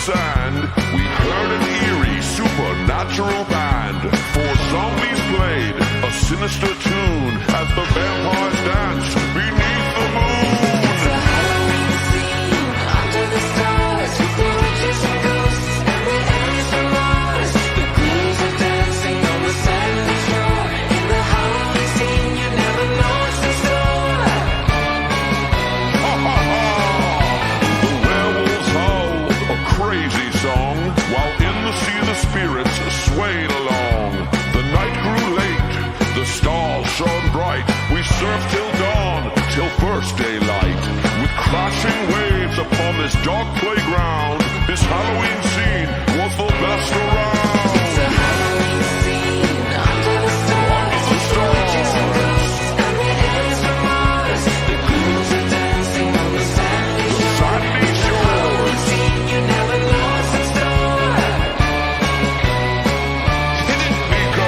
sand, we heard an eerie, supernatural band. Four zombies played a sinister tune as the vampires danced beneath the moon. It's a Halloween scene under the stars with the witches and ghosts and the elves from Mars. The queens are dancing on the sandy shore. In the Halloween scene, you never know what's in store. Ha ha ha! The werewolves howled a crazy song, while in the sea the spirits swayed along. The night grew late, the stars shone bright. We surfed till dawn, till first daylight. With crashing waves upon this dark playground, this Halloween scene was the best around. It's a Halloween scene under the stars with the witches and ghosts and the elves from Mars. The queens are dancing on the sandy shore. Sandy shore. Halloween scene, you never know what's in store. Hit it, Nico!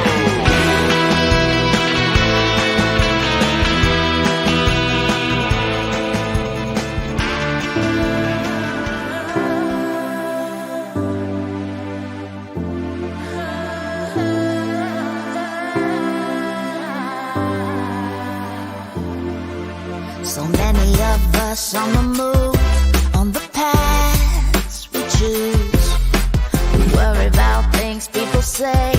So many of us on the move, on the paths we choose. We worry about things people say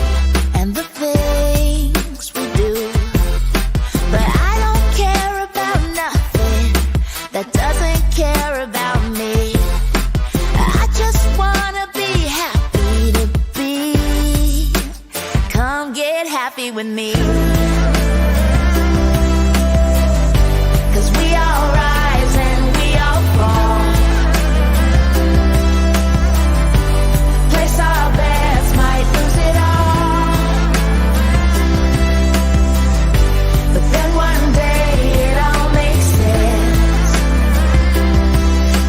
and the things we do. But I don't care about nothing that doesn't care about me. I just wanna be happy to be. Come get happy with me. 'Cause we all rise and we all fall. Place our bets, might lose it all. But then one day it all makes sense.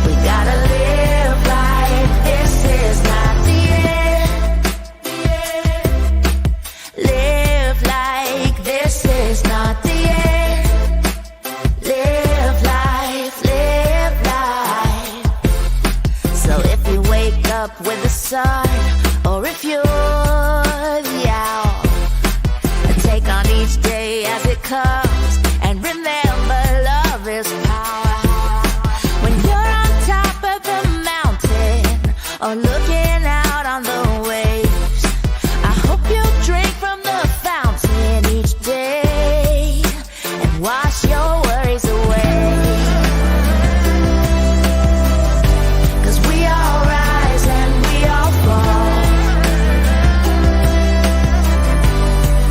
We gotta live like this is not the end. Live like this is not the end. Live life, live life. So if you wake up with the sun, or if you're the owl, take on each day as it comes, and remember love is power. When you're on top of the mountain, or looking out on the waves, I hope you drink from the fountain each day, and wash your worries away. 'Cause we all rise and we all fall.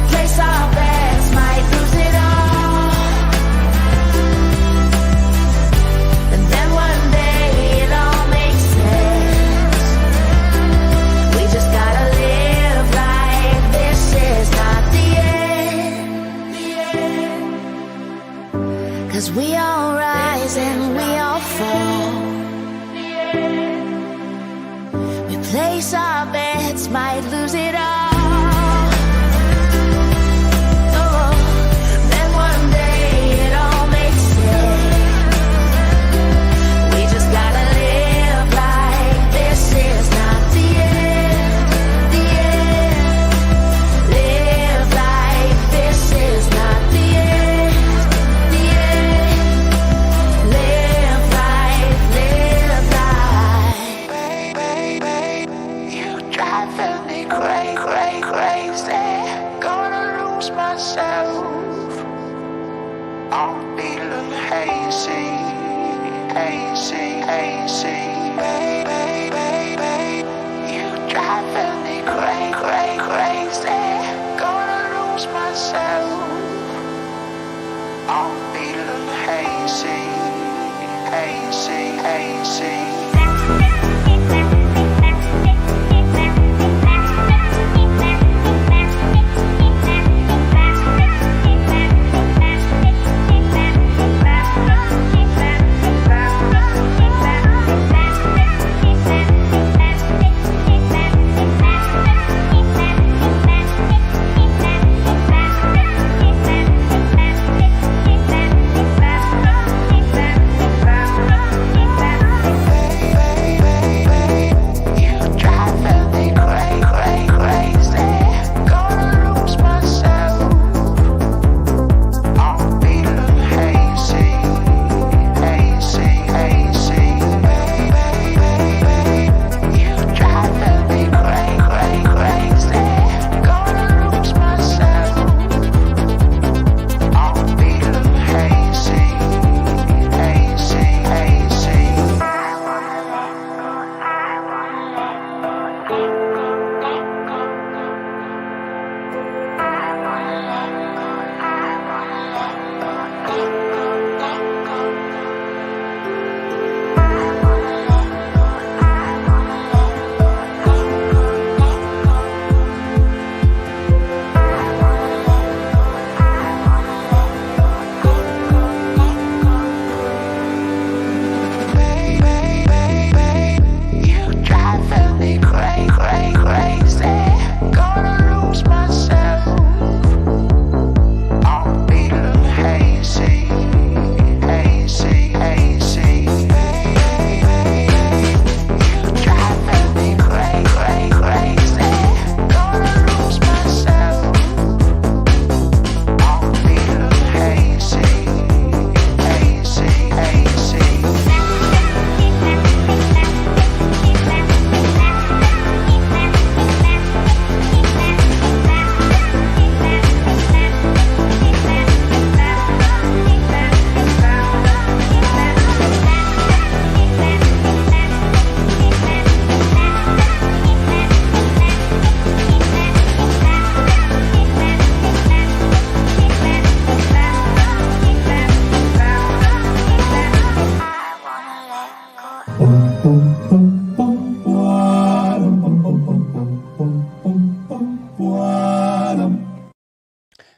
Place our bets, might lose it all. And then one day it all makes sense. We just gotta live like this is not the end. 'Cause we all rise and we all fall. We place our bets, might lose it all. Oh, then one day it all makes sense. We just gotta live like this is not the end. The end. Live like this is not the end. The end. Live life, live life. You driving me crazy. Gonna lose myself. I'm feeling hazy, hazy, hazy. You driving me crazy. Gonna lose myself. I'm feeling hazy, hazy, hazy.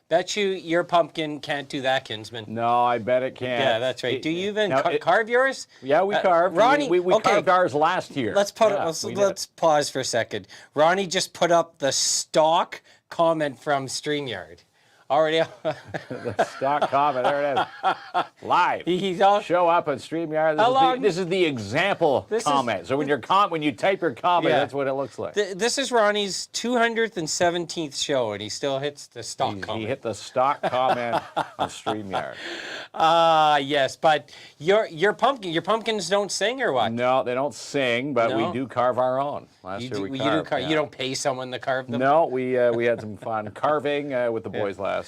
Bet you your pumpkin can't do that, Kinsman. No, I bet it can't. Yeah, that's right. Do you even Now, carve yours? Yeah, we carved. Ronnie, we okay. carved ours last year. Let's let's pause for a second. Ronnie just put up the stock comment from StreamYard. Already. The stock comment. There it is. Live. He's all. Show up on StreamYard. How long- This is the example comment. So when you type your comment, Yeah. that's what it looks like. This is Ronnie's 217th show, and he still hits the stock comment. He hit the stock comment on StreamYard. Yes, but your pumpkins don't sing or what? No, they don't sing, but No? we do carve our own. Last year we carved. You don't pay someone to carve them? No, we had some fun carving with the boys last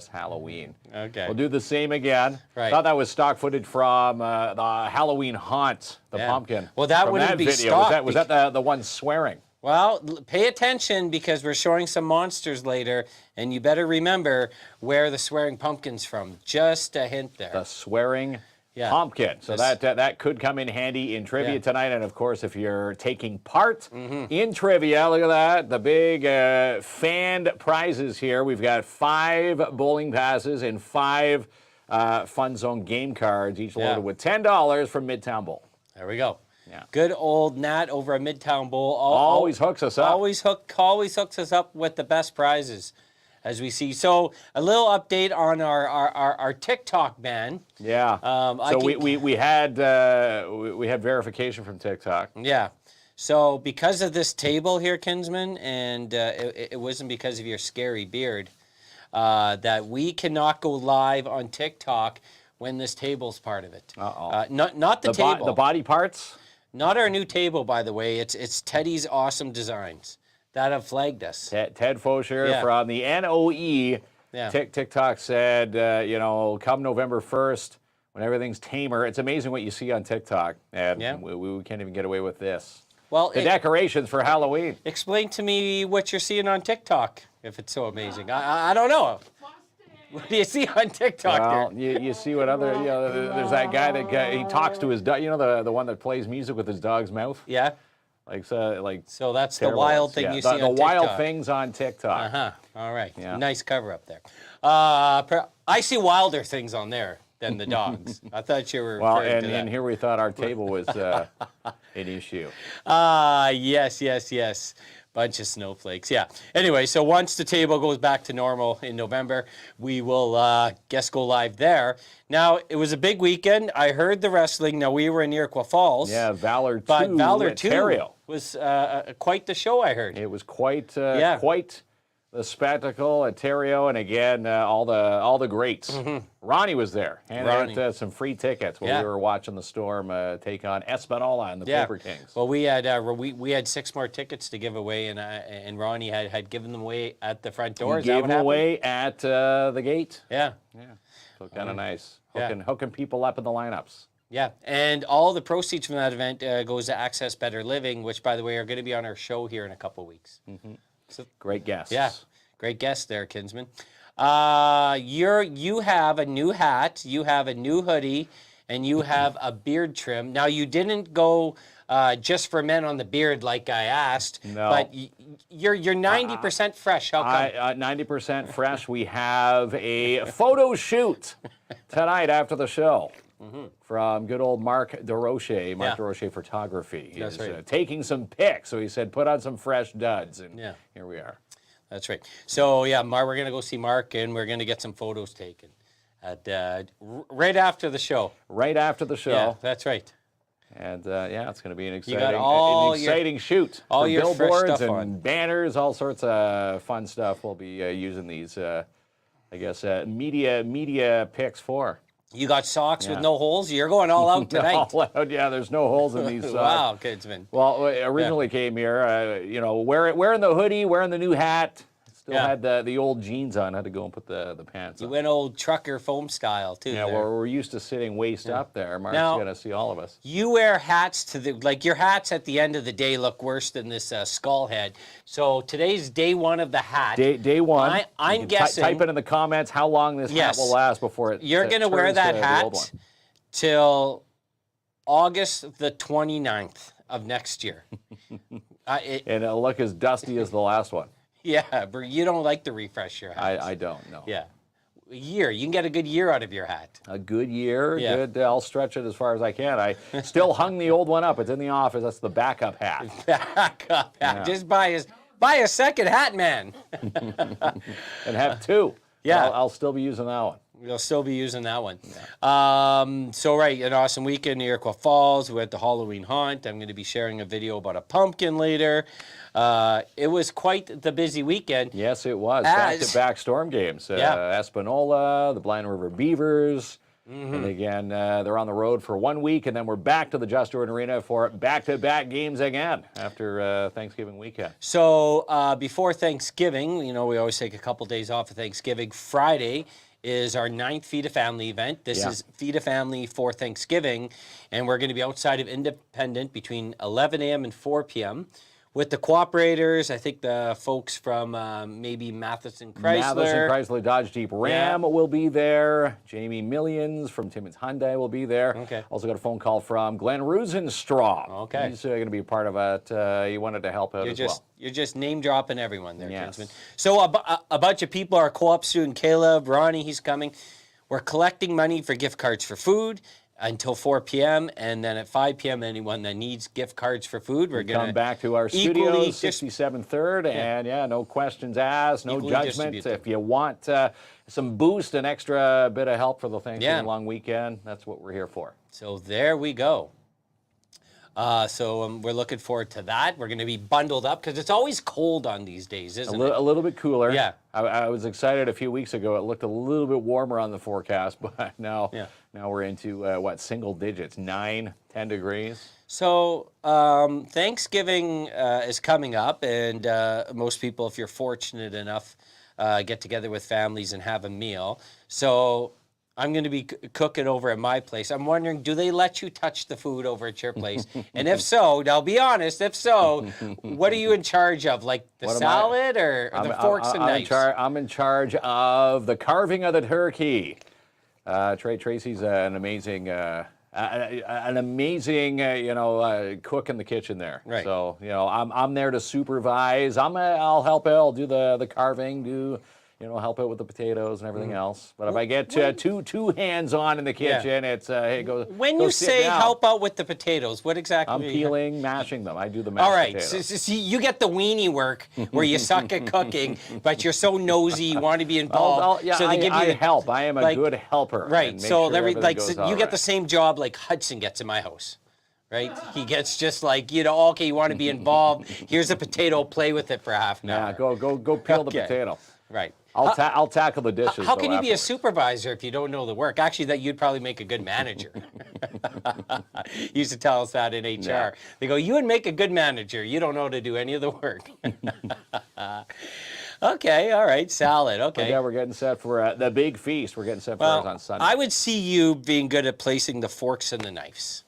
Halloween. Okay. We'll do the same again. Right. Thought that was stock footage from the Halloween haunt, the Yeah. pumpkin. Well, that From wouldn't be video. stock Was that the one swearing? Well, pay attention because we're showing some monsters later, and you better remember where the swearing pumpkin's from. Just a hint there. The swearing Yeah. pumpkin. So that could come in handy in trivia Yeah. tonight. And of course, if you're taking part Mm-hmm. in trivia, look at that. The big fan prizes here. We've got 5 bowling passes and 5 Fun Zone game cards, each Yeah. loaded with $10 from Midtown Bowl. There we go. Yeah. Good old Nat over at Midtown Bowl. Always hooks us up. Always hooks us up with the best prizes, as we see. So a little update on our TikTok ban. Yeah. So we had verification from TikTok. Yeah. So because of this table here, Kinsman, and it wasn't because of your scary beard, that we cannot go live on TikTok when this table's part of it. Uh-oh. Not the table. The body parts? Not our new table, by the way. It's Teddy's awesome designs that have flagged us. Ted Fosher Yeah. from the NOE. Yeah. TikTok said, come November 1st, when everything's tamer. It's amazing what you see on TikTok. And Yeah. we can't even get away with this. Well, The decorations for Halloween. explain to me what you're seeing on TikTok, if it's so amazing. I don't know. What do you see on TikTok Well, there? you see what other, there's that guy he talks to his dog, the one that plays music with his dog's mouth? Yeah. So that's the wild thing you see on the TikTok. wild things on TikTok. Uh-huh. All right. Yeah. Nice cover up there. I see wilder things on there than the dogs. I thought you were Well, referring to that. and here we thought our table was an issue. Yes. Bunch of snowflakes. Yeah. Anyway, so once the table goes back to normal in November, we will go live there. Now, it was a big weekend. I heard the wrestling. Now, we were in Iroquois Falls. Yeah, Valor 2 But Valor 2 Ontario. was quite the show, I heard. It was quite Yeah. quite the spectacle, Ontario, and again all the greats. Ronnie was there, handed out some free tickets while we were watching the Storm take on Espanola and the Paper Kings. Well, we had 6 more tickets to give away, and Ronnie had given them away at the front door. He Is that gave what them happened? away at the gate. Yeah. So kind of nice. Yeah. Hooking people up in the lineups. Yeah, and all the proceeds from that event goes to Access Better Living, which, by the way, are going to be on our show here in a couple weeks. Great guests. Yeah, great guest there, Kinsman. You have a new hat, you have a new hoodie, and you have a beard trim. Now, you didn't go just for men on the beard like I asked, No. but you're 90% fresh. How come? 90% fresh. We have a photo shoot tonight after the show. From good old Mark DeRoche, DeRoche Photography. That's He's right. taking some pics, so he said, put on some fresh duds, and Yeah. here we are. That's right. So, yeah, we're going to go see Mark, and we're going to get some photos taken right after the show. Right after the show, Yeah, that's right. and it's going to be an You got exciting shoot. all for your fresh billboards stuff and on. banners, all sorts of fun stuff. We'll be using these, media pics for. You got socks with Yeah. no holes? You're going all out tonight. All out, yeah, there's no holes in these socks. Wow, Kinsman. Well, originally came here, wearing the hoodie, wearing the new hat. Still Yeah. had the old jeans on. Had to go and put the pants You on. went old trucker foam style, too. Yeah, there. well, we're used to sitting waist up there. Mark's Now- going to see all of us. You wear hats your hats at the end of the day look worse than this skull head. So today's day one of the hat. Day one. I'm you can guessing- type it in the comments how long this Yes. hat will last before it You're going to wear that the old one. hat till August the 29th of next year. And it'll look as dusty as the last one. Yeah, but you don't like to refresh your hat. I don't know. Yeah. A year. You can get a good year out of your hat. A good year. Yeah. Good. I'll stretch it as far as I can. I still hung the old one up. It's in the office. That's the backup hat. Backup hat. Yeah. Just buy a second hat, man. And have two. Yeah. I'll still be using that one. We'll still be using that one. So, right, an awesome weekend in Iroquois Falls. We're at the Halloween Haunt. I'm going to be sharing a video about a pumpkin later. It was quite the busy weekend. Yes, it was. Back-to-back storm games. Espanola, the Blind River Beavers. And again, they're on the road for 1 week, and then we're back to the Just Jordan Arena for back-to-back games again after Thanksgiving weekend. So, before Thanksgiving, we always take a couple days off of Thanksgiving. Friday is our 9th Feed a Family event. This is Feed a Family for Thanksgiving, and we're going to be outside of Independent between 11 a.m. and 4 p.m. with the cooperators. I think the folks from maybe Matheson Chrysler. Dodge Jeep Ram will be there. Jamie Millions from Timmins Hyundai will be there. Okay. Also got a phone call from Glenn Rosenstrom. Okay. He's going to be a part of it. He wanted to help out as well. You're just name dropping everyone there, Yes. Kinsman. So a bunch of people, our co-op student Caleb, Ronnie, he's coming. We're collecting money for gift cards for food until 4 p.m. And then at 5 p.m., anyone that needs gift cards for food, we're going to come back to our studios, 67 3rd, and no questions asked, no judgment. If you want some boost, an extra bit of help for the Thanksgiving long weekend, that's what we're here for. So there we go. So we're looking forward to that. We're going to be bundled up because it's always cold on these days, isn't it? A little bit cooler. Yeah. I was excited a few weeks ago. It looked a little bit warmer on the forecast, but now we're into, single digits, 9, 10 degrees. So Thanksgiving is coming up, and most people, if you're fortunate enough, get together with families and have a meal. So I'm going to be cooking over at my place. I'm wondering, do they let you touch the food over at your place? And if so, now be honest, if so, what are you in charge of? Like the salad or the forks and knives? I'm in charge of the carving of the turkey. Tracy's an amazing cook in the kitchen there. Right. So, I'm there to supervise. I'll help out. I'll do the carving, help out with the potatoes and everything else. But if I get two hands on in the kitchen, it's hey, go. When go you sit say down. help out with the potatoes, what exactly? I'm peeling, mashing them. I do the mashed All right, potatoes. so see, you get the weenie work where you suck at cooking, but you're so nosy, you want to be involved. So they give you I help. I am a good helper. Right. So you get the same. same job like Hudson gets in my house. Right? He gets just like, okay, you want to be involved. Here's a potato, play with it for half an hour. Yeah, go peel the potato. Right. I'll tackle the dishes. How can you be a afterwards. supervisor if you don't know the work? Actually, that you'd probably make a good manager. Used to tell us that in HR. Yeah. They go, you would make a good manager. You don't know how to do any of the work. Okay, all right, salad. Okay. Yeah, we're getting set for the big feast. We're getting set for ours on Sunday. I would see you being good at placing the forks and the knives.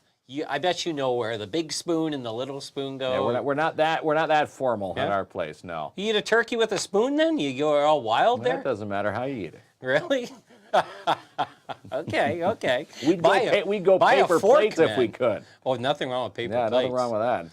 I bet you know where the big spoon and the little spoon go. Yeah, we're not that formal at our place. No. You eat a turkey with a spoon, then you go all wild there. It doesn't matter how you eat it. Really? Okay. We'd go buy a paper fork, plates if we could. Oh, nothing wrong with paper Yeah, plates. nothing wrong with that.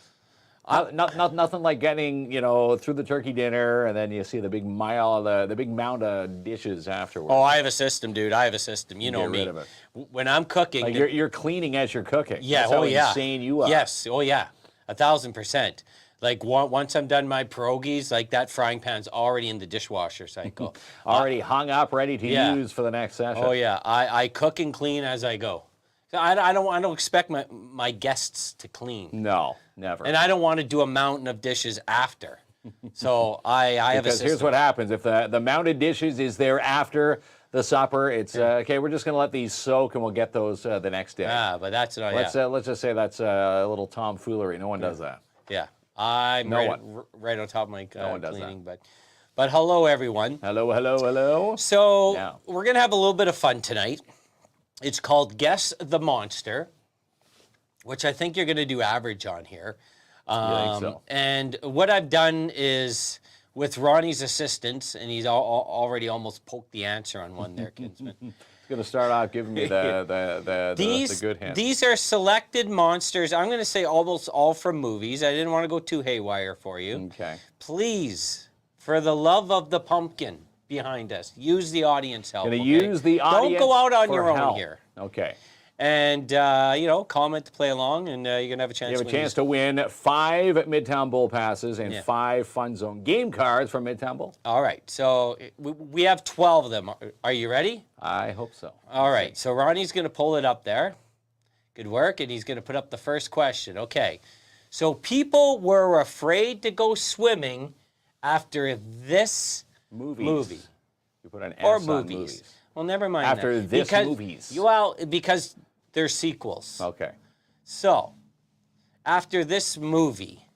Nothing like getting through the turkey dinner and then you see the big mound of dishes afterwards. Oh, I have a system, dude. I have a system. You know Get me. rid of it. When I'm cooking, Like you're cleaning as you're cooking. yeah. That's how insane you are. Yes. Oh yeah. 1,000%. Like once I'm done my pierogies, like that frying pan's already in the dishwasher cycle. Already hung up, ready to use for the next session. Oh yeah. I cook and clean as I go. I don't expect my guests to clean. No, never. And I don't want to do a mountain of dishes after. So I have a Because system. here's what happens. If the mounted dishes is there after the supper, it's okay, we're just going to let these soak and we'll get those the next day. But that's not, Let's just say that's a little tomfoolery. No one does that. Yeah. I'm No right on top of my one does cleaning. But hello, everyone. Hello. So Yeah. we're going to have a little bit of fun tonight. It's called Guess the Monster, which I think you're going to do average on here. I think so. And what I've done is, with Ronnie's assistance, and he's already almost poked the answer on one there, Kinsman. going to start off giving me the good hints. These are selected monsters. I'm going to say almost all from movies. I didn't want to go too haywire for you. Okay. Please, for the love of the pumpkin behind us, use the audience help. Going to use the audience. Don't go out on for your own help. here. Okay. And, comment to play along, and you're going to have a chance You have a chance to win 5 Midtown Bowl passes and 5 Fun Zone game cards from Midtown Bowl. All right, so we have 12 of them. Are you ready? I hope so. All right, so Ronnie's going to pull it up there. Good work, and he's going to put up the first question. Okay, so people were afraid to go swimming after this movie. You put an S Or on movies. Well, never mind After that. this movies. Well, because they're sequels. Okay. So, after this movie,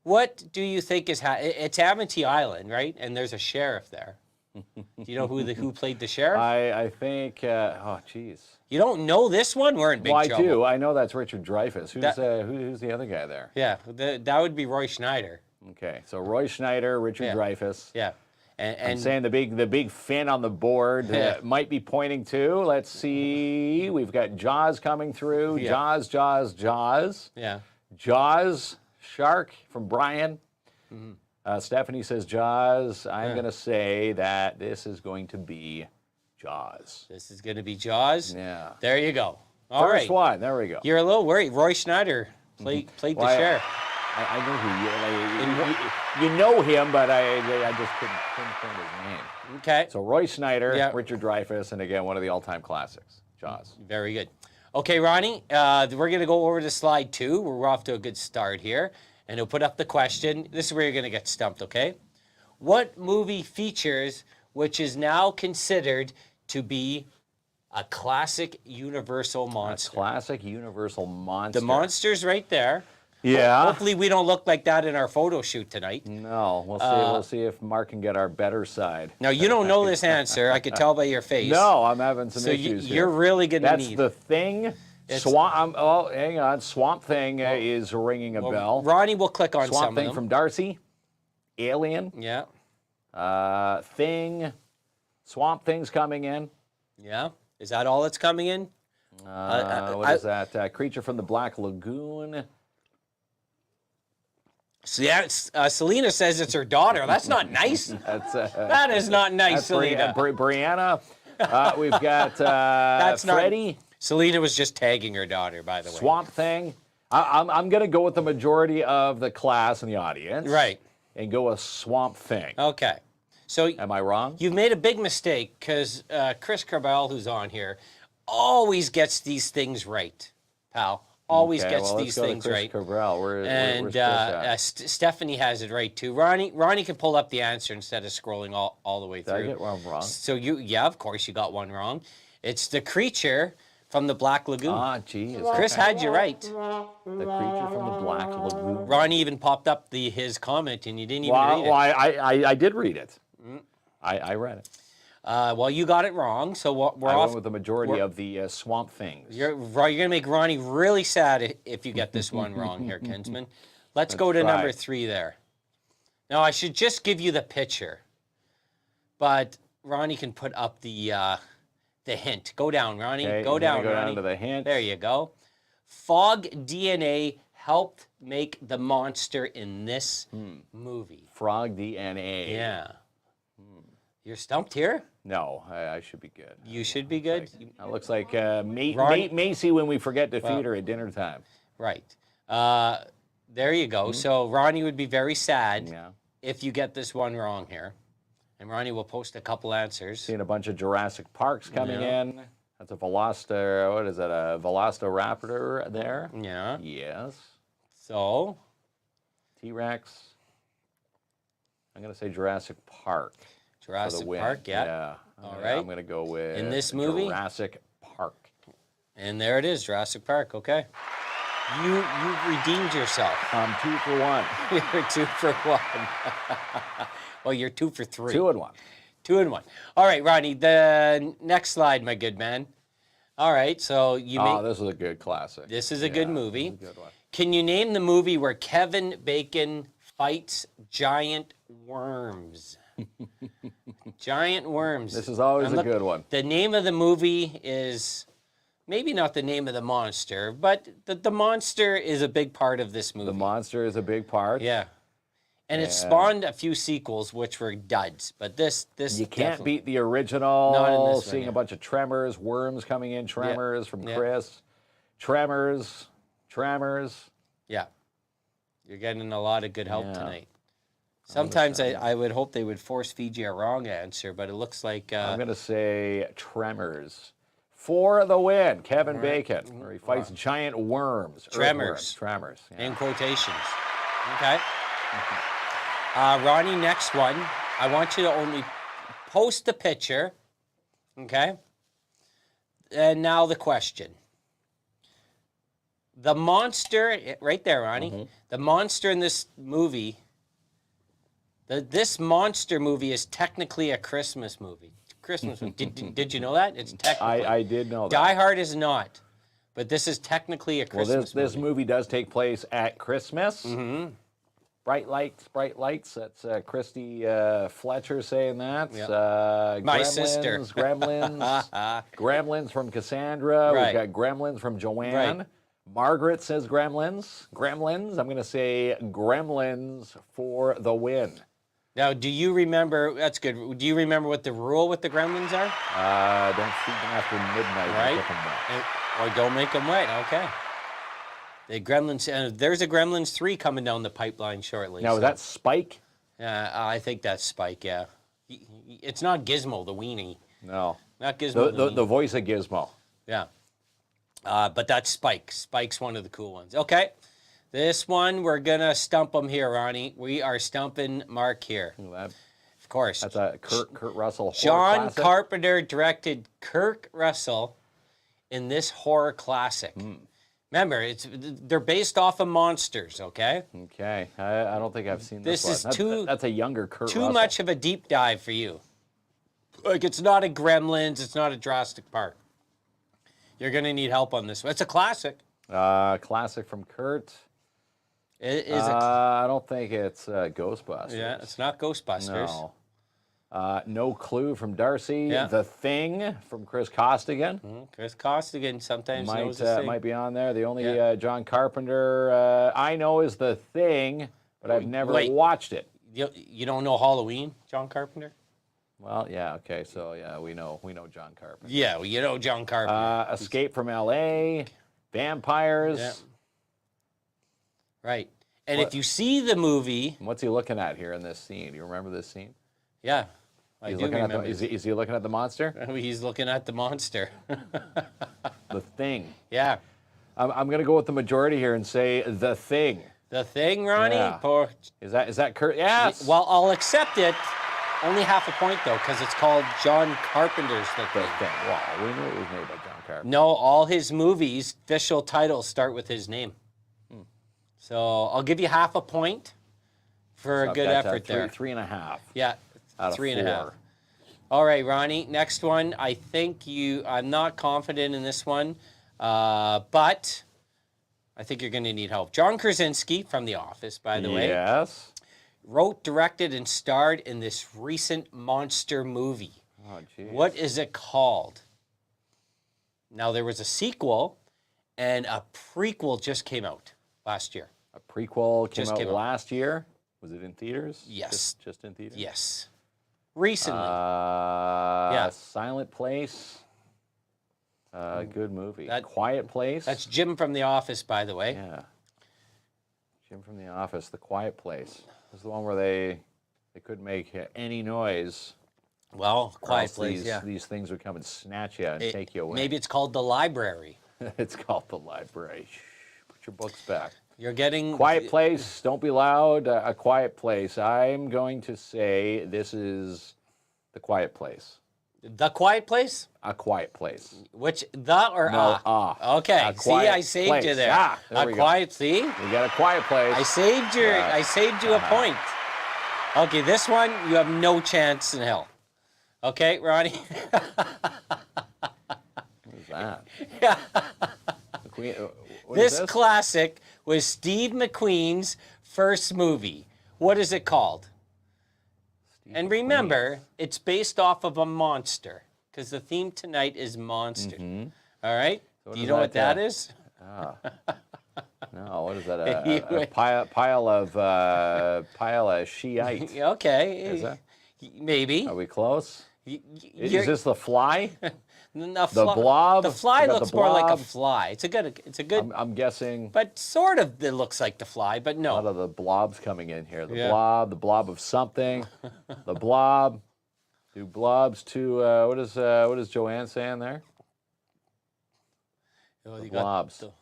what do you think is it's Amity Island, right? And there's a sheriff there. Do you know who played the sheriff? I think. Oh, jeez. You don't know this one? We're in big trouble. I do. I know that's Richard Dreyfuss. Who's the other guy there? Yeah, that would be Roy Schneider. Okay, so Roy Schneider, Richard Dreyfuss. Yeah. And I'm saying the big fin on the board might be pointing to. Let's see. We've got Jaws coming through. Yeah. Jaws. Yeah. Jaws, shark from Brian. Stephanie says Jaws. I'm going to say that this is going to be Jaws. This is going to be Jaws? Yeah. There you go. All right. First one. There we go. You're a little worried. Roy Schneider played the sheriff. I know who you know him, but I just couldn't find his name. Okay. So Roy Schneider, Richard Dreyfuss, and again, one of the all-time classics, Jaws. Very good. Okay, Ronnie, we're going to go over to slide 2. We're off to a good start here. And he'll put up the question. This is where you're going to get stumped, okay? What movie features which is now considered to be a classic Universal monster? A classic Universal monster. The monster's right there. Yeah. Hopefully we don't look like that in our photo shoot tonight. No, we'll see. We'll see if Mark can get our better side. Now, you don't know this answer. I could tell by your face. No, I'm having some so issues you're here. really going to need... That's the Thing. Hang on. Swamp Thing is ringing a bell. Ronnie will click on Swamp some Thing of them. from Darcy. Alien. Yeah. Thing. Swamp Thing's coming in. Yeah. Is that all that's coming in? What is that? Creature from the Black Lagoon. So yeah, Selena says it's her daughter. That's not nice. That is not nice, Selena. Brianna. We've got Freddy. Selena was just tagging her daughter, by the way. Swamp Thing. I'm going to go with the majority of the class and the audience. Right. And go with Swamp Thing. Okay. So am I wrong? You've made a big mistake because Chris Cabral, who's on here, always gets these things right, pal. Always gets these things right. Cabral. And Stephanie has it right too. Ronnie can pull up the answer instead of scrolling all the way through. Did I get one wrong? So of course you got one wrong. It's the creature from the Black Lagoon. Ah, geez. Chris had you right. The creature from the Black Lagoon. Ronnie even popped up his comment, and you didn't even read it. Well, I did read it. I read it. Well, you got it wrong, so we're I off. went with the majority of the Swamp Things. You're going to make Ronnie really sad if you get this one wrong here, Kinsman. Let's go to number 3 there. Now, I should just give you the picture, but Ronnie can put up the hint. Go down, Ronnie. Okay, go down, go Ronnie. down to the hint. There you go. Fog DNA helped make the monster in this movie. Frog DNA. Yeah. You're stumped here? No, I should be good. You should be good? It looks like Macy when we forget to feed her at dinner time. Right. There you go. So Ronnie would be very sad if you get this one wrong here. And Ronnie will post a couple answers. Seeing a bunch of Jurassic Parks coming in. That's a what is that, a Velociraptor there? Yeah. Yes. So? T-Rex. I'm going to say Jurassic Park. Jurassic Park, yeah. All right. I'm going to go with in this movie? Jurassic Park. And there it is, Jurassic Park, okay. You've redeemed yourself. I'm 2 for 1. You're 2 for 1. Well, you're 2 for 3. 2 and 1. 2 and 1. All right, Ronnie, the next slide, my good man. All right, so this is a good classic. This is a good movie. This is a good one. Can you name the movie where Kevin Bacon fights giant worms? Giant worms. This is always And a good one. The name of the movie is maybe not the name of the monster, but the monster is a big part of this movie. The monster is a big part. Yeah. And it spawned a few sequels, which were duds. But this You can't definitely- beat the original. Not in this one, Seeing yeah. a bunch of Tremors, worms coming in. Tremors from Yeah. Chris. Tremors. Yeah. You're getting a lot of good help Yeah. tonight. Sometimes I would hope they would force feed you a wrong answer, but it looks like... I'm going to say Tremors. For the win, Kevin Bacon, where he fights giant worms. Tremors. Tremors. Yeah. in quotations. Okay. Ronnie, next one. I want you to only post the picture. Okay. And now the question. The monster, right there, Ronnie. The monster in this movie, this monster movie is technically a Christmas movie. Christmas movie. Did you know that? It's technically. I did know that. Die Hard is not, but this is technically a Well, Christmas this movie. movie does take place at Christmas. Bright lights, bright lights. That's Christy Fletcher saying that. My Gremlins, sister. Gremlins from Cassandra. Right. We've got Gremlins from Joanne. Right. Margaret says Gremlins. Gremlins. I'm going to say Gremlins for the win. Now, do you remember? That's good. Do you remember what the rule with the Gremlins are? Don't feed them after midnight. Right. Pick 'em up. Or don't make them wet. Okay. The Gremlins, and there's a Gremlins 3 coming down the pipeline shortly. Now, is that Spike? I think that's Spike, yeah. It's not Gizmo, the weenie. No. Not Gizmo, The voice of Gizmo. Yeah. But that's Spike. Spike's one of the cool ones. Okay. This one, we're going to stump him here, Ronnie. We are stumping Mark here. Of course. That's a Kurt Russell horror John classic. Carpenter directed Kurt Russell in this horror classic. Remember, they're based off of monsters, okay? Okay. I don't think I've seen this This one. is That's a younger Kurt Too Russell. much of a deep dive for you. Like, it's not a Gremlins, it's not a Jurassic Park. You're going to need help on this one. It's a classic. Classic from Kurt. It is I don't think it's Ghostbusters. yeah, it's not Ghostbusters. No. No Clue from Darcy. Yeah. The Thing from Chris Costigan. Chris Costigan sometimes knows his thing. Might be on there. The only John Carpenter I know is The Thing, but I've never watched it. You don't know Halloween, John Carpenter? Well, yeah, okay, so yeah, we know John Carpenter. Yeah, well, you know John Carpenter. Escape from L.A., Vampires. Yeah. Right. And if you see the movie, What's he looking at here in this scene? Do you remember this scene? yeah, I He's do looking remember. at is he looking at the monster? He's looking at the monster. The Thing. Yeah. I'm going to go with the majority here and say The Thing. The Thing, Ronnie? Yeah. Poor, Is that Kurt? Yes. well, I'll accept it. Only half a point, though, because it's called John Carpenter's The The Thing. Thing. Wow, we knew it was made by John Carpenter. No, all his movies, official titles start with his name. So I'll give you half a point for a good That's effort there. 3.5. Yeah, Out of 3.5. 4. All right, Ronnie, next one. I'm not confident in this one, but I think you're going to need help. John Krasinski from The Office, by the way, Yes. wrote, directed, and starred in this recent monster movie. Oh, geez. What is it called? Now, there was a sequel, and a prequel just came out last year. A prequel Just came came out out. last year. Was it in theaters? Yes. Just in theaters? Yes. Recently. Yeah. Silent Place. Good movie. Quiet Place. That's Jim from The Office, by the way. Yeah. Jim from The Office. The Quiet Place. This is the one where they couldn't make any noise. Well, or Quiet else Place, yeah. These things would come and snatch you and take you away. Maybe it's called The Library. It's called The Library. Shh. Put your books back. You're getting... Quiet Place. Don't be loud. A Quiet Place. I'm going to say this is The Quiet Place. The Quiet Place? A Quiet Place. Which, the or No, Okay, A see, Quiet I saved Place. you there. Ah, there we go. Quiet, see? We got A Quiet Place. I saved you a point. Okay, this one, you have no chance in hell. Okay, Ronnie? What is that? Yeah. The Queen, what is This classic was Steve McQueen's first movie. What is it called? And remember, it's based off of a monster, because the theme tonight is monsters. All right? So Do you know what that is? No, what is that? A pile of Shiite. Okay. Is that? Maybe. Are we close? Is You're- this the fly? the blob? The fly You got looks the more like a blob? fly. It's a good, I'm guessing but sort of it looks like the fly, but a lot no. of the blobs coming in here. The Yeah. blob of something. The blob. Do blobs to what is Joanne saying there? Oh, The you got blobs. the-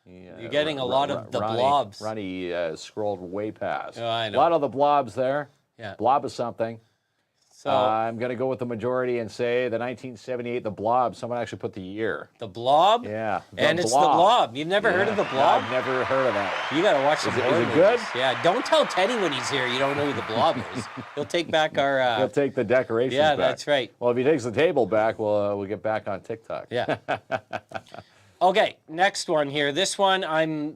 You're getting a lot of the blobs. Ronnie scrolled way past. Oh, I know. A lot of the blobs there. Yeah. Blob of something. So I'm going to go with the majority and say the 1978 The Blob. Someone actually put the year. the blob. Yeah. And it's the blob. You've never heard of the blob? I've never heard of that one. You got to watch some Is it horror good? movies. Yeah. Don't tell Teddy when he's here you don't know who the blob is. He'll take back our. He'll take the decorations yeah, back. that's right. Well, if he takes the table back, we'll get back on TikTok. Yeah. Okay, next one here. This one I'm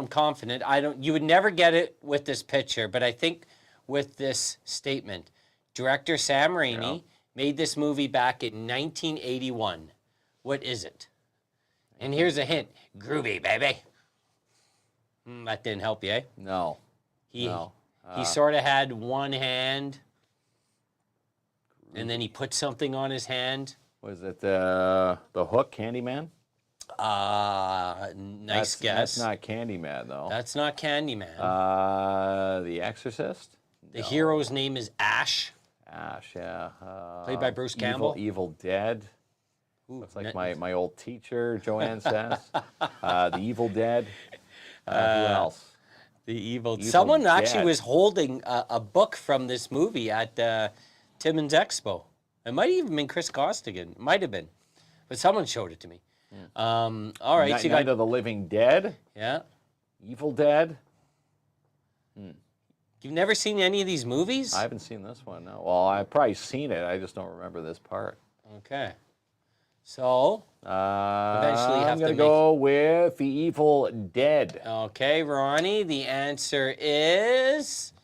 confident. You would never get it with this picture, but I think with this statement. Director Sam Raimi made this movie back in 1981. What is it? And here's a hint. Groovy, baby. That didn't help you, eh? No. He No. sort of had one hand, and then he put something on his hand. Was it the Hook, Candyman? Nice guess. That's not Candyman, though. That's not Candyman. The Exorcist? The hero's name is Ash, Ash, yeah. played by Bruce Campbell. Evil Dead. Ooh, Looks like my old teacher, Joanne says. The Evil Dead. Who else? The evil. Evil Someone actually Dead. was holding a book from this movie at Timmins Expo. It might have even been Chris Costigan. Might have been, but someone showed it to me. All right, so you Night got of the Living Dead. yeah. Evil Dead. You've never seen any of these movies? I haven't seen this one, no. Well, I've probably seen it. I just don't remember this part. Okay. So eventually you have I'm to going to go with The Evil Dead. okay, Ronnie. The answer is.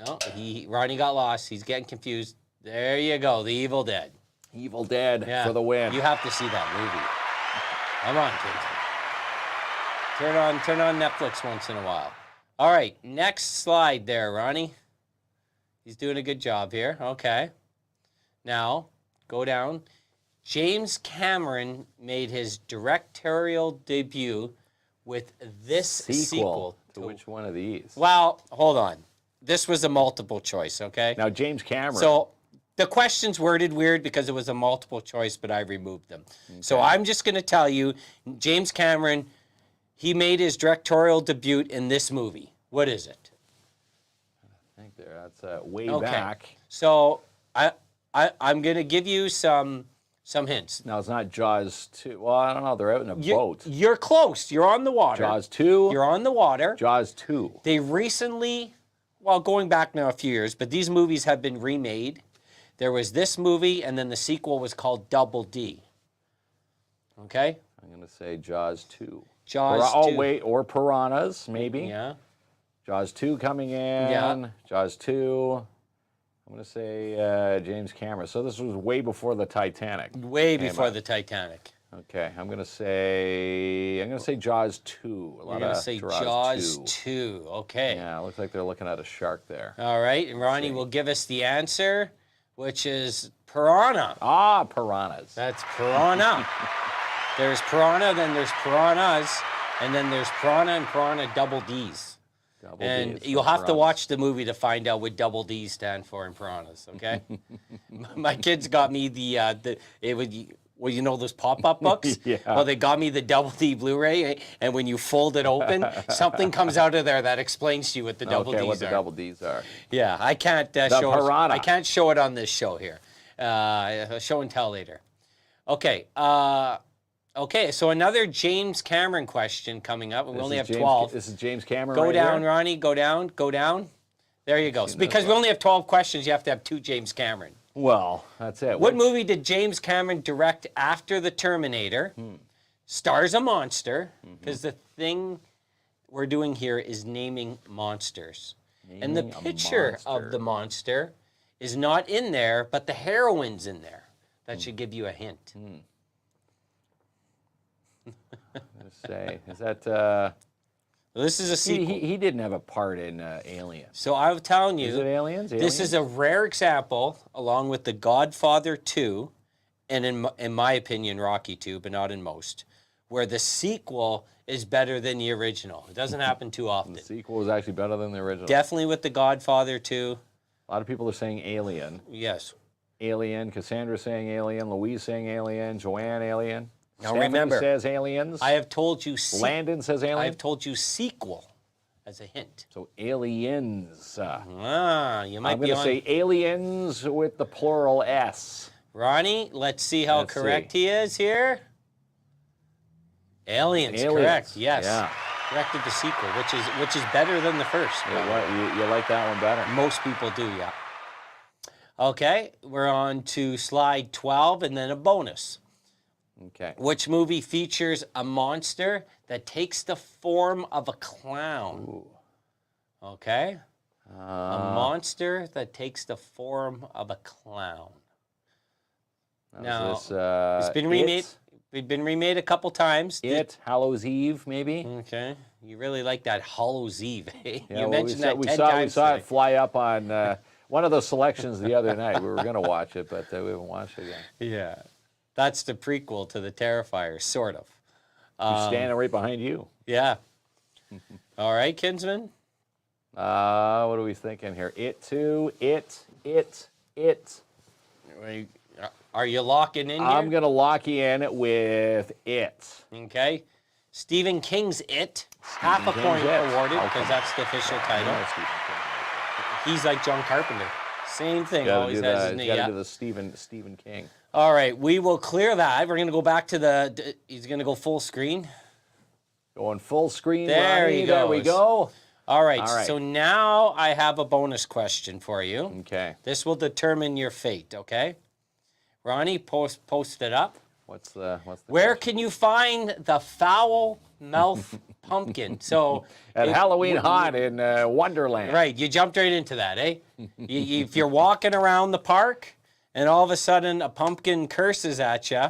No, Ronnie got lost. He's getting confused. There you go. The Evil Dead. Evil Dead Yeah. for the win. You have to see that movie. Come on, kids. Turn on Netflix once in a while. All right, next slide there, Ronnie. He's doing a good job here. Okay. Now, go down. James Cameron made his directorial debut with this sequel. to which one of these? Well, hold on. This was a multiple choice, okay? Now, James Cameron. So the questions worded weird because it was a multiple choice, but I removed them. So I'm just going to tell you, James Cameron, he made his directorial debut in this movie. What is it? I think that's way Okay. back. So I'm going to give you some hints. Now, it's not Jaws 2. Well, I don't know. They're out in a boat. You're close. You're on the water. Jaws 2. You're on the water. Jaws 2. They recently, well, going back now a few years, but these movies have been remade. There was this movie, and then the sequel was called Double D. Okay? I'm going to say Jaws 2. Jaws 2. Oh, wait. Or Piranhas, maybe. Yeah. Jaws 2 coming in. Yeah. Jaws 2. I'm going to say James Cameron. So this was way before the Titanic. Way came before out. the Titanic. Okay, I'm going to say Jaws 2. You're going to say Jaws 2. Okay. Yeah, looks like they're looking at a shark there. All right. And Ronnie will give us the answer, which is Piranha. Ah, Piranhas. That's Piranha. There's Piranha, then there's Piranhas, and then there's Piranha and Piranha Double Ds. Double And Ds, you'll so have to Piranhas. watch the movie to find out what Double Ds stand for in Piranhas, okay? My kids got me well, you know those pop-up books? Yeah. Well, they got me the Double D Blu-ray, and when you fold it open, something comes out of there that explains to you what the Double Okay, Ds what the are. Double Ds are. Yeah, I can't show Piranha. I can't show it on this show here. Show and tell later. Okay. Okay, so another James Cameron question coming up, and we only have 12. This is James Cameron Go right down, here? Ronnie. Go down. Go down. There you go. seen Because this we one. only have 12 questions, you have to have two James Cameron. Well, that's it. What movie did James Cameron direct after The Terminator? Stars a monster, because the thing we're doing here is naming monsters. And the picture of the monster is not in there, but the heroine's in there. That should give you a hint. Say, is that... This is a sequel. He didn't have a part in Aliens. So I'm telling you, Is it Aliens? this is a rare example, along with The Godfather 2, and in my opinion, Rocky 2, but not in most, where the sequel is better than the original. It doesn't happen too often. The sequel is actually better than the original. Definitely with The Godfather 2. A lot of people are saying Alien. Yes. Alien. Cassandra saying Alien. Louise saying Alien. Joanne Alien. Now Stephanie remember, says Aliens. I have told you. Landon says Alien. I have told you sequel as a hint. So Aliens. You might I'm be going to on. say Aliens with the plural S. Ronnie, let's see how Let's correct see. he is here. Aliens, correct. Yes. Yeah. Corrected the sequel, which is better than the first. You like that one better? Most people do, yeah. Okay, we're on to slide 12 and then a bonus. Okay. Which movie features a monster that takes the form of a clown? Ooh. Okay. A monster that takes the form of a clown. Now, it's been remade. It's been remade a couple times. Hallows Eve, maybe. Okay. You really like that Hallows Eve, eh? Yeah, You mentioned that we 10 saw times it today. fly up on one of the selections the other night. We were going to watch it, but we haven't watched it yet. Yeah. That's the prequel to The Terrifier, sort of. He's standing right behind you. Yeah. All right, Kinsman. What are we thinking here? It too. It. Are you locking in here? I'm going to lock you in with it. Okay. Stephen King's It. Half a point awarded because that's the official title. He's like John Carpenter. Same thing. Always has his name. Got to do the Stephen King. All right, we will clear that. We're going to go back to he's going to go full screen. Going full screen. There Ronnie. he There we goes. go. All right, so now I have a bonus question for you. Okay. This will determine your fate, okay? Ronnie, post it up. What's the Where can you find the foul mouth pumpkin? So at Halloween Haunt in Wonderland. Right, you jumped right into that, eh? If you're walking around the park and all of a sudden a pumpkin curses at you,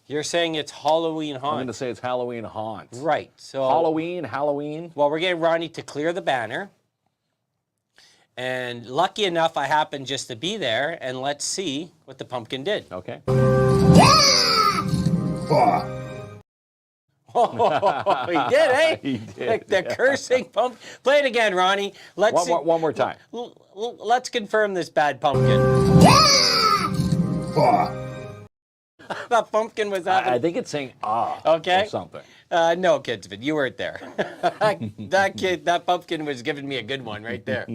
you're saying it's Halloween Haunt. I'm going to say it's Halloween Haunt. Right, so Halloween. Well, we're getting Ronnie to clear the banner. And lucky enough, I happened just to be there, and let's see what the pumpkin did. Okay. Oh, he did, eh? He did. The cursing pumpkin. Play it again, Ronnie. Let's see. One more time. Let's confirm this bad pumpkin. That pumpkin was having... I think it's saying Okay. or something. No, Kidsman, you weren't there. that pumpkin was giving me a good one right there.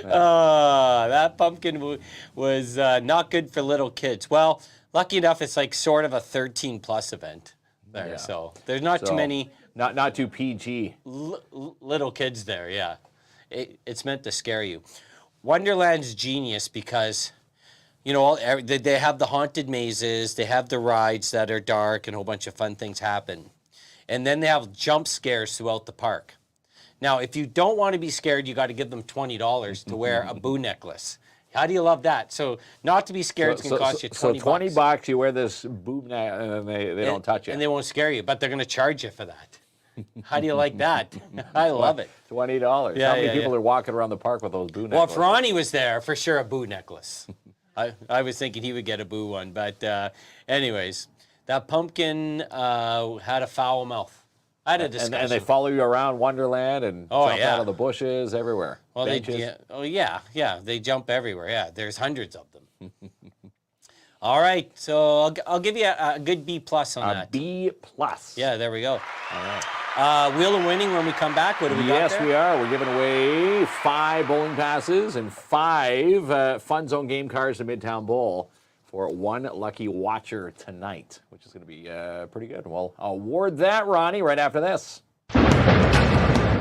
That pumpkin was not good for little kids. Well, lucky enough, it's like sort of a 13+ event there. Yeah. So there's not too many Not too PG. little kids there, yeah. It's meant to scare you. Wonderland's genius because... You know, they have the haunted mazes, they have the rides that are dark, and a whole bunch of fun things happen. And then they have jump scares throughout the park. Now, if you don't want to be scared, you got to give them $20 to wear a boo necklace. How do you love that? So not to be scared, it's going to cost you $20. So $20, you wear this boob necklace, and they don't touch you. And they won't scare you, but they're going to charge you for that. How do you like that? I love it. $20. Yeah, How many yeah, people yeah. are walking around the park with those boo necklaces? Well, if Ronnie was there, for sure a boo necklace. I was thinking he would get a boo one, but anyways, that pumpkin had a foul mouth. I had a discussion. And they follow you around Wonderland and jump out of the bushes everywhere. Well, benches. they jump everywhere. Yeah, there's hundreds of them. All right, so I'll give you a good B+ on that. A B+. Yeah, there we go. All right. Wheel of Winning when we come back. What do we got Yes, there? we are. We're giving away 5 bowling passes and 5 Fun Zone game cards to Midtown Bowl for one lucky watcher tonight, which is going to be pretty good. We'll award that, Ronnie, right after this.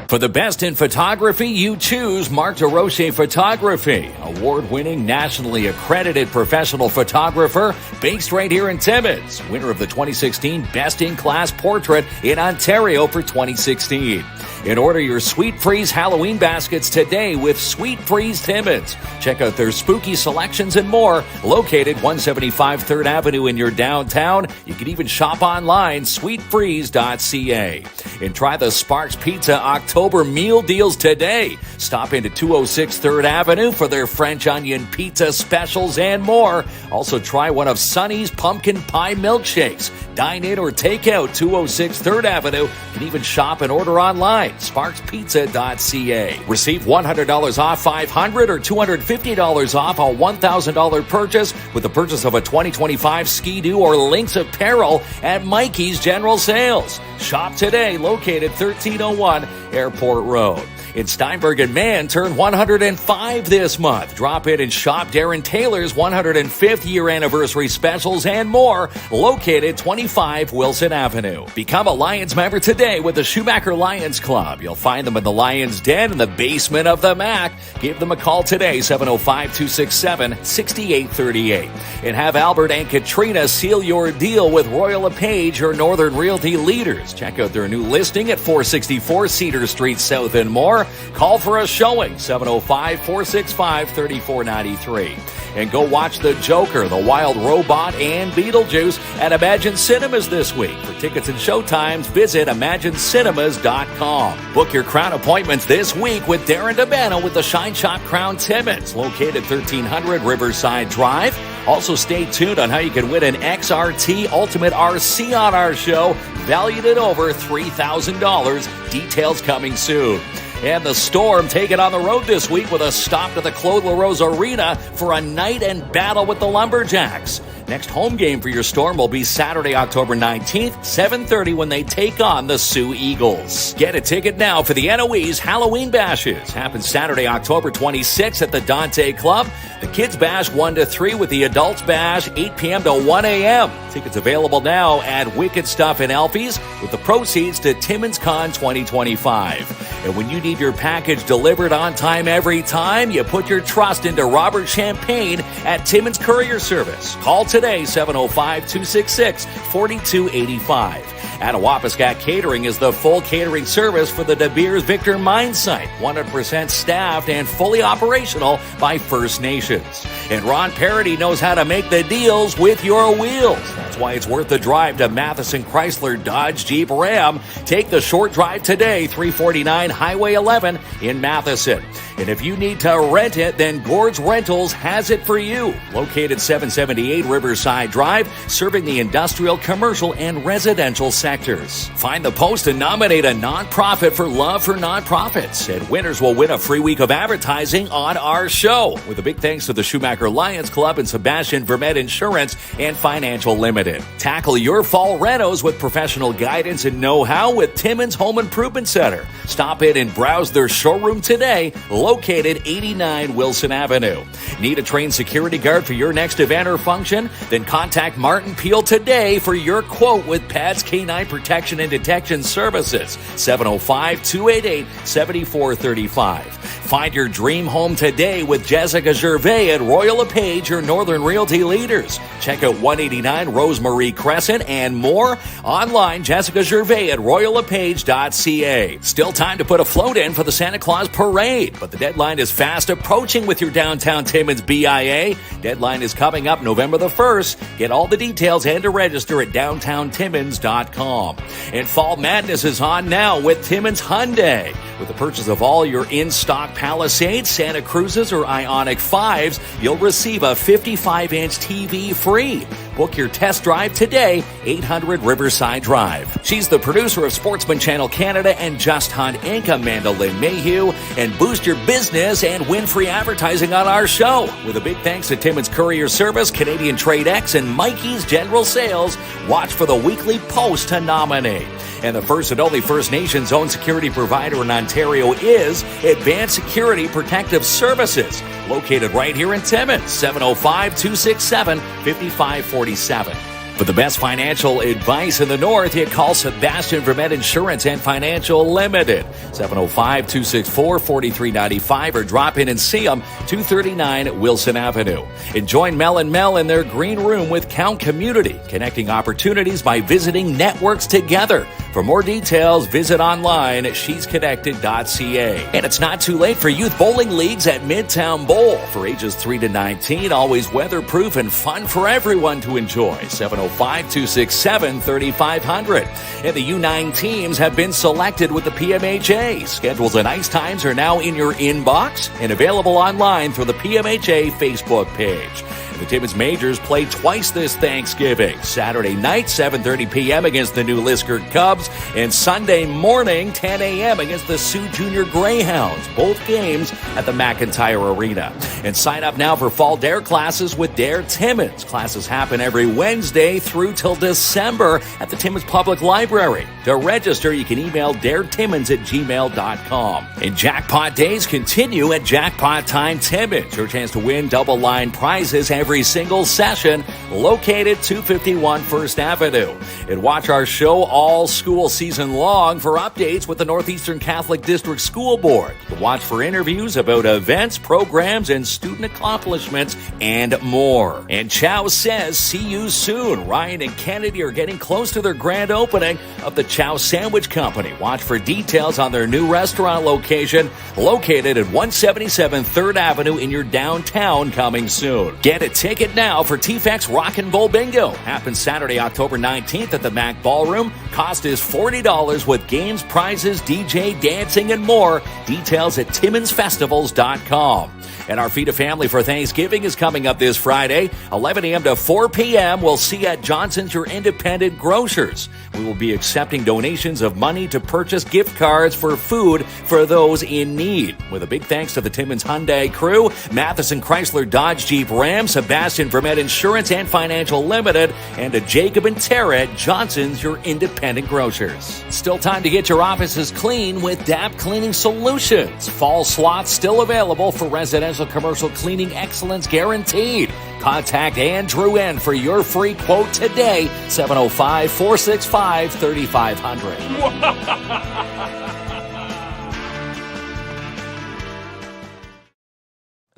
For the best in photography, you choose Marc DeRoche Photography, award-winning, nationally accredited professional photographer based right here in Timmins, winner of the 2016 Best in Class Portrait in Ontario for 2016. And order your Sweet Freeze Halloween baskets today with Sweet Freeze Timmins. Check out their spooky selections and more, located 175 3rd Avenue in your downtown. You can even shop online, sweetfreeze.ca. And try the Sparks Pizza October meal deals today. Stop into 206 3rd Avenue for their French onion pizza specials and more. Also try one of Sonny's pumpkin pie milkshakes. Dine in or take out 206 3rd Avenue. You can even shop and order online, sparkspizza.ca. Receive $100 off $500 or $250 off a $1,000 purchase with the purchase of a 2025 Ski-Doo or Lynx apparel at Mikey's General Sales. Shop today, located 1301 Airport Road. In Steinberg and Mann turn 105 this month. Drop in and shop Darren Taylor's 105th year anniversary specials and more, located 25 Wilson Avenue. Become a Lions member today with the Schumacher Lions Club. You'll find them in the Lions Den in the basement of the MAC. Give them a call today, 705-267-6838. And have Albert and Katrina seal your deal with Royal LePage or Northern Realty Leaders. Check out their new listing at 464 Cedar Street South and more. Call for a showing, 705-465-3493. And go watch The Joker, The Wild Robot, and Beetlejuice at Imagine Cinemas this week. For tickets and showtimes, visit ImagineCinemas.com. Book your crown appointments this week with Darren DeBano with the Shine Shop Crown Timmins, located 1300 Riverside Drive. Also, stay tuned on how you can win an XRT Ultimate RC on our show, valued at over $3,000. Details coming soon. And the Storm take it on the road this week with a stop to the Claude LaRose Arena for a night and battle with the Lumberjacks. Next home game for your Storm will be Saturday, October 19th, 7:30 when they take on the Sioux Eagles. Get a ticket now for the NOE's Halloween Bashes. Happens Saturday, October 26th at the Dante Club. The Kids Bash 1 to 3 with the Adults Bash 8 p.m. to 1 a.m. Tickets available now at Wicked Stuff and Elfie's with the proceeds to Timmins Con 2025. And when you need your package delivered on time every time, you put your trust into Robert Champagne at Timmins Courier Service. Call today, 705-266-4285. Attawapiskat Catering is the full catering service for the De Beers Victor Mine site, 100% staffed and fully operational by First Nations. And Ron Parody knows how to make the deals with your wheels. That's why it's worth the drive to Matheson Chrysler Dodge Jeep Ram. Take the short drive today, 349 Highway 11 in Matheson. And if you need to rent it, then Gord's Rentals has it for you. Located 778 Riverside Drive, serving the industrial, commercial, and residential sectors. Find the post and nominate a nonprofit for Love for Nonprofits. And winners will win a free week of advertising on our show. With a big thanks to the Schumacher Lions Club and Sebastian Vermette Insurance and Financial Limited. Tackle your fall renos with professional guidance and know-how with Timmins Home Improvement Center. Stop in and browse their showroom today, located 89 Wilson Avenue. Need a trained security guard for your next event or function? Then contact Martin Peel today for your quote with Pat's K9 Protection and Detection Services, 705-288-7435. Find your dream home today with Jessica Gervais at Royal LePage or Northern Realty Leaders. Check out 189 Rosemary Crescent and more. Online, Jessica Gervais at royallepage.ca. Still time to put a float in for the Santa Claus Parade, but the deadline is fast approaching with your downtown Timmins BIA. Deadline is coming up November the 1st. Get all the details and to register at downtowntimmins.com. And Fall Madness is on now with Timmins Hyundai. With the purchase of all your in-stock Palisades, Santa Cruzes, or Ioniq 5s, you'll receive a 55-inch TV free. Book your test drive today, 800 Riverside Drive. She's the producer of Sportsman Channel Canada and Just Hunt Inc., Amanda Lynn Mayhew. And boost your business and win free advertising on our show. With a big thanks to Timmins Courier Service, Canadian Trade X, and Mikey's General Sales. Watch for the weekly post to nominate. And the first and only First Nations owned security provider in Ontario is Advanced Security Protective Services, located right here in Timmins, 705-267-5547. For the best financial advice in the North, you call Sebastian Vermette Insurance and Financial Limited, 705-264-4395, or drop in and see them, 239 Wilson Avenue. And join Mel and Mel in their green room with Count Community, connecting opportunities by visiting networks together. For more details, visit online at shesconnected.ca. And it's not too late for youth bowling leagues at Midtown Bowl. For ages 3 to 19, always weatherproof and fun for everyone to enjoy. 705-267-3500. And the U9 teams have been selected with the PMHA. Schedules and ice times are now in your inbox and available online through the PMHA Facebook page. The Timmins Majors play twice this Thanksgiving. Saturday night, 7:30 p.m. against the new Liskert Cubs, and Sunday morning, 10 a.m. against the Sioux Junior Greyhounds. Both games at the McIntyre Arena. And sign up now for fall DARE classes with DARE Timmins. Classes happen every Wednesday through till December at the Timmins Public Library. To register, you can email daretimmins@gmail.com. And jackpot days continue at Jackpot Time Timmins. Your chance to win double line prizes every single session, located 251 First Avenue. And watch our show all school season long for updates with the Northeastern Catholic District School Board. Watch for interviews about events, programs, and student accomplishments, and more. And Chow says, see you soon. Ryan and Kennedy are getting close to their grand opening of the Chow Sandwich Company. Watch for details on their new restaurant location, located at 177 3rd Avenue in your downtown, coming soon. Get a ticket now for TFX Rock and Roll Bingo. Happens Saturday, October 19th at the Mac Ballroom. Cost is $40 with games, prizes, DJ, dancing, and more. Details at TimmonsFestivals.com. And our Feed a Family for Thanksgiving is coming up this Friday, 11 a.m. to 4 p.m. We'll see at Johnson's Your Independent Grocers. We will be accepting donations of money to purchase gift cards for food for those in need. With a big thanks to the Timmins Hyundai crew, Matheson Chrysler Dodge Jeep Ram, Sebastian Vermette Insurance and Financial Limited, and to Jacob and Tara at Johnson's Your Independent Grocers. Still time to get your offices clean with DAP Cleaning Solutions. Fall slots still available for residential commercial cleaning excellence guaranteed. Contact Andrew N. for your free quote today, 705-465-3500.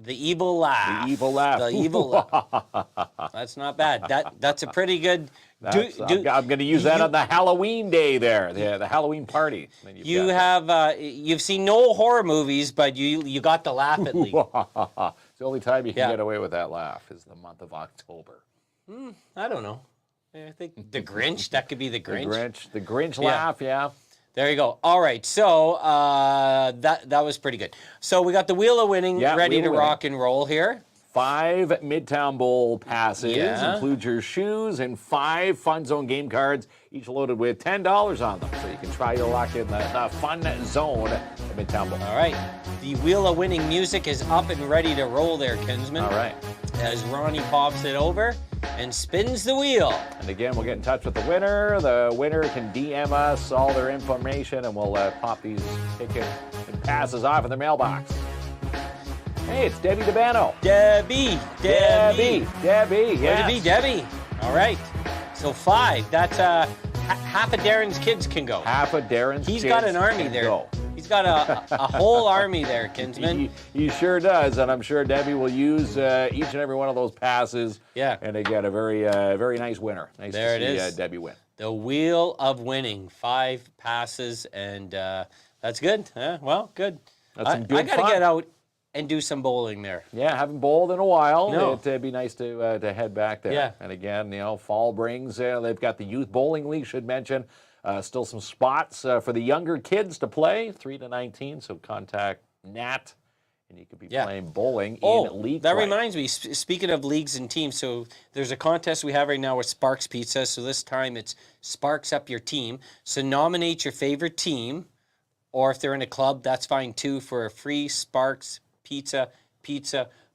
The evil laugh. The evil laugh. The evil laugh. That's not bad. That's a pretty good... I'm going to use that on the Halloween day there, the Halloween party. You've seen no horror movies, but you got the laugh at least. It's the only time you can get away with that laugh is the month of October. I don't know. I think the Grinch, that could be the Grinch. The Grinch laugh, yeah. There you go. All right, so that was pretty good. So we got the Wheel of Winning ready to rock and roll here. 5 Midtown Bowl passes, include your shoes, and 5 Fun Zone game cards, each loaded with $10 on them. So you can try your luck in the Fun Zone at Midtown Bowl. All right. The Wheel of Winning music is up and ready to roll there, Kinsman. All right. As Ronnie pops it over and spins the wheel. And again, we'll get in touch with the winner. The winner can DM us all their information, and we'll pop these tickets and passes off in the mailbox. Hey, it's Debbie DeBano. Debbie, yes. Debbie, Debbie. All right. So 5. That's half of Darren's kids can go. Half of Darren's kids. He's got an army there. Go. He's got a whole army there, Kinsman. He sure does, and I'm sure Debbie will use each and every one of those passes. Yeah. And they get a very nice winner. Nice there to it see is. Debbie win. The Wheel of Winning. 5 passes, and that's good. Well, good. That's some good I got to fun. get out and do some bowling there. Yeah, haven't bowled in a while. No. It'd be nice to head back there. Yeah. And again, fall brings, they've got the Youth Bowling League, should mention. Still some spots for the younger kids to play, 3 to 19, so contact Nat, and you could be playing bowling in league that play. reminds me, speaking of leagues and teams, so there's a contest we have right now with Sparks Pizza, so this time it's Sparks Up Your Team. So nominate your favorite team, or if they're in a club, that's fine too, for a free Sparks Pizza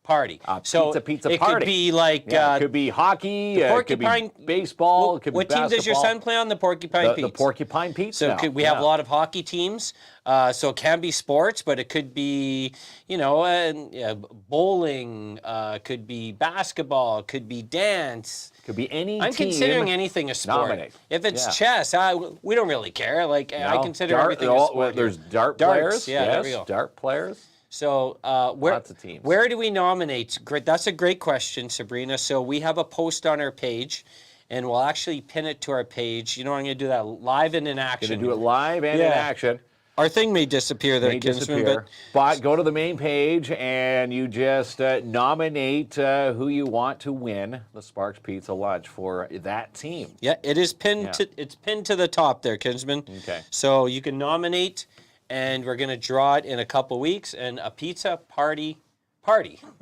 party. So pizza it party. could be like it could be hockey, it could be baseball, it could be what basketball. team does your son play on? The Porcupine Pete's. The Porcupine Pete's. So we have a lot of hockey teams. So it can be sports, but it could be, bowling, could be basketball, could be dance. Could be any I'm team. considering anything a sport. Nominate. If it's chess, we don't really care. Like I consider everything a sport. There's dart Darts, players. yeah, there we yes, go. dart players. So Lots of teams. Where do we nominate? Great, that's a great question, Sabrina. So we have a post on our page, and we'll actually pin it to our page. You know, I'm going to do that live and in action. Going to do it live and in action. Our thing may disappear there, Kinsman, but go to the main page and you just nominate who you want to win the Sparks Pizza Lunch for that team. Yeah, it is pinned. It's pinned to the top there, Kinsman. Okay. So you can nominate, and we're going to draw it in a couple weeks, and a pizza party.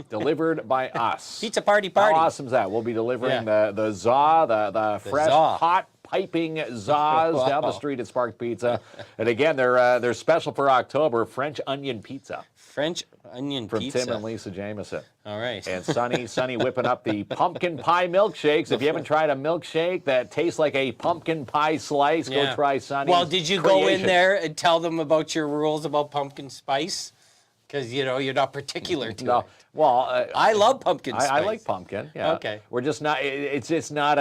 Delivered by us. Pizza party. How awesome is that? We'll be delivering the za, the fresh, hot, piping zaws down the street at Sparks Pizza. And again, they're special for October, French onion pizza. French onion pizza. From Tim and Lisa Jameson. All right. And Sonny whipping up the pumpkin pie milkshakes. If you haven't tried a milkshake that tastes like a pumpkin pie slice, go try Sonny's Well, did you go in there and tell them about your rules about pumpkin spice? Because, you're not particular to it. Well, I love pumpkin spice. I like pumpkin. Yeah. Okay. We're just not. It's just not.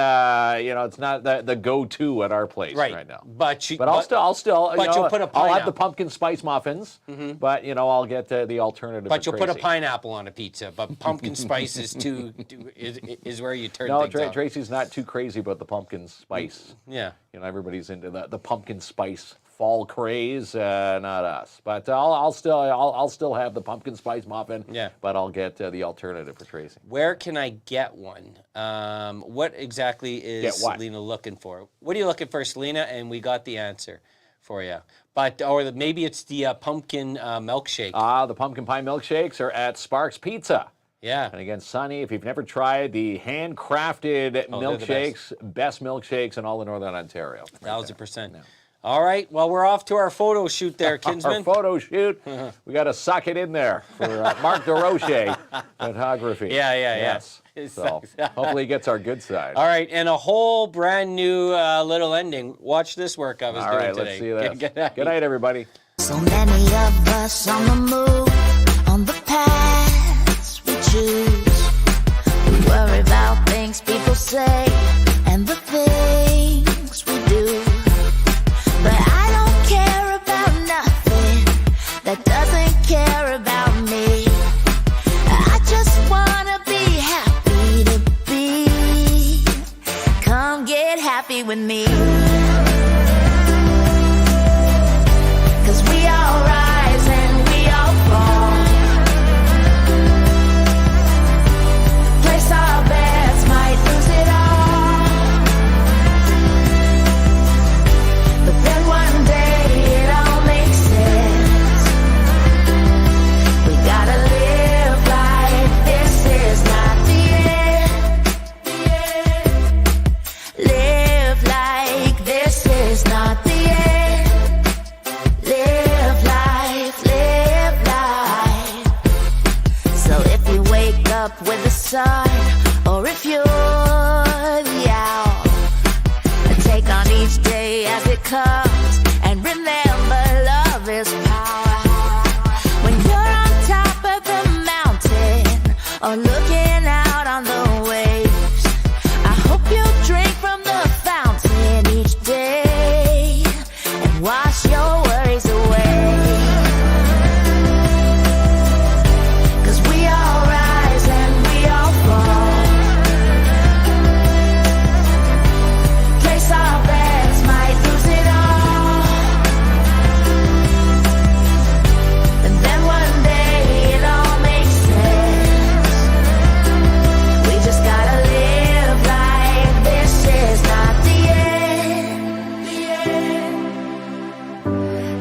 It's not the go-to at our place right now. But I'll still. But you'll put a pineapple. I'll have the pumpkin spice muffins. Mm-hmm. But I'll get the alternative. But you'll put a pineapple on a pizza. But pumpkin spice is is where you turn things on. Tracy's not too crazy about the pumpkin spice. Yeah. Everybody's into the pumpkin spice fall craze, not us. But I'll still have the pumpkin spice muffin. Yeah. But I'll get the alternative for Tracy. Where can I get one? What exactly is Selena looking for? What are you looking for, Selena? And we got the answer for you. But maybe it's the pumpkin milkshake. The pumpkin pie milkshakes are at Sparks Pizza. Yeah. And again, Sonny, if you've never tried the handcrafted milkshakes, best milkshakes in all of Northern Ontario. 1,000%. Yeah. All right. Well, we're off to our photo shoot there, Kinsman. Our photo shoot. We got to suck it in there for Mark DeRoche photography. Yeah. Yes. So hopefully he gets our good side. All right. And a whole brand new little ending. Watch this work I was doing today. All right. Let's see that. Good night, everybody. So many of us on the move, on the paths we choose. We worry about things people say and the things we do. But I don't care about nothing that doesn't care about me. I just wanna be happy to be. Come get happy with me. 'Cause we all rise and we all fall. Place our bets, might lose it all. But then one day it all makes sense. We gotta live like this is not the end. Live like this is not the end. Live life, live life. So if you wake up with the sun, or if you're the owl, take on each day as it comes, and remember love is power. When you're on top of the mountain, or looking out on the waves, I hope you drink from the fountain each day, and wash your worries away. 'Cause we all rise and we all fall. Place our bets, might lose it all. And then one day it all makes sense. We just gotta live like this is not the end.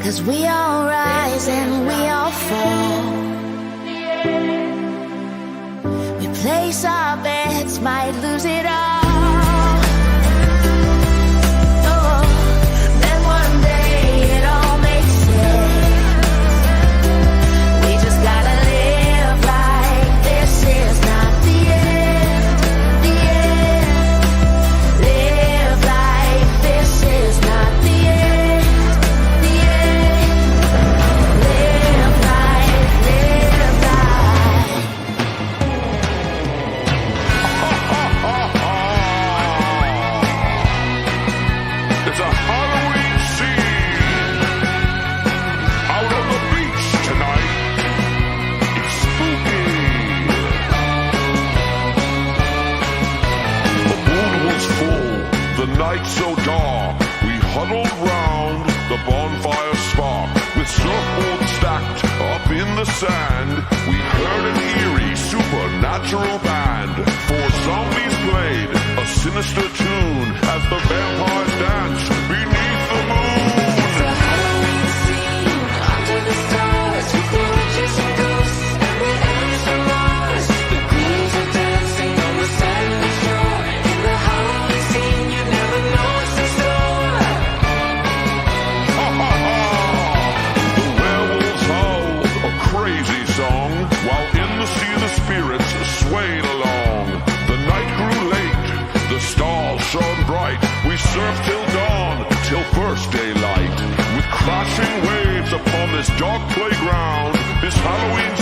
'Cause we all rise and we all fall. We place our bets, might lose it all. Oh, then one day it all makes sense. We just gotta live like this is the sand, we heard an eerie supernatural band. Four zombies played a sinister tune as the vampires danced beneath the moon. It's a Halloween scene under the stars with the witches and ghosts and the elves from Mars. The ghouls are dancing on the sandy shore. In the Halloween scene, you never know what's in store. Ha ha ha! The werewolves howled a crazy song while in the sea the spirits swayed along. The night grew late, the stars shone bright. We surfed till dawn, till first daylight. With crashing waves upon this dark playground, this Halloween